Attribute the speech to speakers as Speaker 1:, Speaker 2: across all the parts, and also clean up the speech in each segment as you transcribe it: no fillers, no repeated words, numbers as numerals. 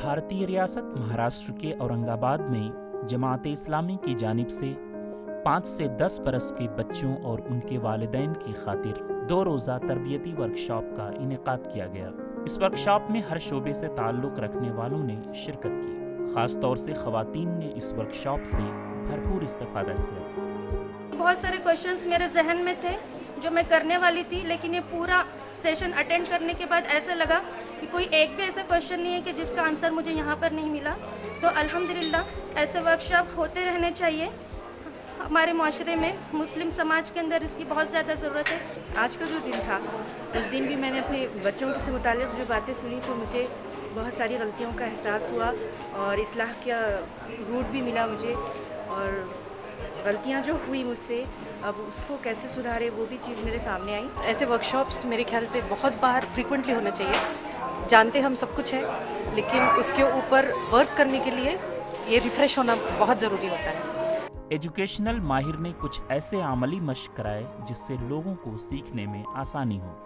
Speaker 1: भारतीय रियासत महाराष्ट्र के औरंगाबाद में जमात इस्लामी की जानिब से 5 से 10 बरस के बच्चों और उनके वालिदैन की खातिर 2 रोज़ा तरबियती वर्कशॉप का इनेकाद किया गया। इस वर्कशॉप में हर शोबे से ताल्लुक़ रखने वालों ने शिरकत की। ख़ास तौर से ख़वातीन ने इस वर्कशॉप से भरपूर इस्तिफ़ादा किया।
Speaker 2: बहुत सारे क्वेश्चंस मेरे जहन में थे जो मैं करने वाली थी, लेकिन ये पूरा सेशन अटेंड करने के बाद ऐसा लगा कि कोई एक भी ऐसा क्वेश्चन नहीं है कि जिसका आंसर मुझे यहाँ पर नहीं मिला। तो अल्हम्दुलिल्लाह ऐसे वर्कशॉप होते रहने चाहिए। हमारे माशरे में, मुस्लिम समाज के अंदर इसकी बहुत ज़्यादा ज़रूरत है।
Speaker 3: आज का जो दिन था, उस दिन भी मैंने अपने बच्चों से मुताल्लिक़ जो बातें सुनी तो मुझे बहुत सारी गलतियों का एहसास हुआ और इस्लाह का रूट भी मिला मुझे, और गलतियाँ जो हुई मुझसे अब उसको कैसे सुधारे वो भी चीज़ मेरे सामने आई।
Speaker 4: ऐसे वर्कशॉप्स मेरे ख्याल से बहुत बार फ्रीक्वेंटली होने चाहिए। जानते हम सब कुछ है, लेकिन उसके ऊपर वर्क करने के लिए ये रिफ़्रेश होना बहुत ज़रूरी होता है।
Speaker 1: एजुकेशनल माहिर ने कुछ ऐसे अमली मश्क कराए जिससे लोगों को सीखने में आसानी हो।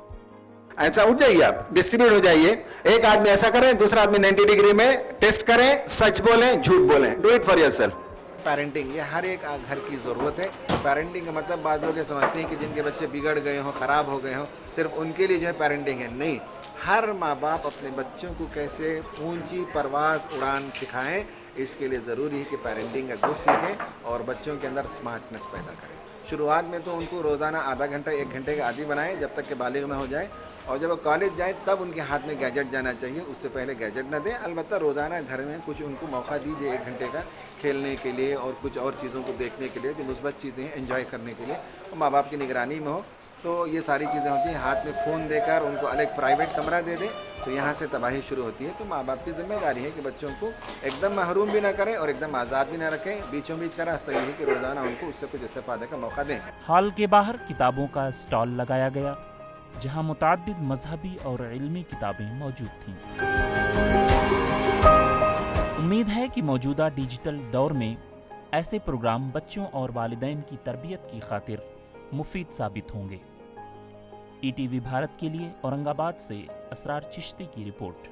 Speaker 5: ऐसा उठ जाइए, आप डिस्ट्रीब्यूट हो जाइए। एक आदमी ऐसा करें, दूसरा आदमी 90 डिग्री में टेस्ट करें, सच बोलें, झूठ बोलें। Do it for yourself.
Speaker 6: Parenting ये हर एक घर की ज़रूरत है। पेरेंटिंग का मतलब बाद लोग ये समझते हैं कि जिनके बच्चे बिगड़ गए हों, ख़राब हो गए हों, सिर्फ उनके लिए जो है पेरेंटिंग है। नहीं, हर माँ बाप अपने बच्चों को कैसे ऊंची परवाज़ उड़ान सिखाएं, इसके लिए ज़रूरी है कि पेरेंटिंग का गुण सीखें और बच्चों के अंदर स्मार्टनेस पैदा करें। शुरुआत में तो उनको रोज़ाना आधा घंटा 1 घंटे का आदी बनाएं जब तक कि बालिग ना हो जाए, और जब वो कॉलेज जाए तब उनके हाथ में गैजेट जाना चाहिए, उससे पहले गैजेट ना दें। अलबत्ता रोज़ाना घर में कुछ उनको मौका दीजिए 1 घंटे का खेलने के लिए और कुछ और चीज़ों को देखने के लिए, जो मुस्बत चीज़ें हैं एंजॉय करने के लिए, और माँ बाप की निगरानी में हो तो ये सारी चीज़ें होती हैं। हाथ में फ़ोन देकर उनको अलग प्राइवेट कमरा दे दें तो यहाँ से तबाही शुरू होती है। तो माँ बाप की जिम्मेदारी है कि बच्चों को एकदम महरूम भी ना करें और एकदम आज़ाद भी ना रखें, बीचों बीच का रास्ता ये है कि रोज़ाना उनको उससे कुछ इस्तेफादे का मौका दें।
Speaker 1: हॉल के बाहर किताबों का स्टॉल लगाया गया जहाँ मुताद्दिद मजहबी और इल्मी किताबें मौजूद थीं। उम्मीद है कि मौजूदा डिजिटल दौर में ऐसे प्रोग्राम बच्चों और वालिदैन की तरबियत की खातिर मुफीद साबित होंगे। ईटीवी भारत के लिए औरंगाबाद से असरार चिश्ती की रिपोर्ट।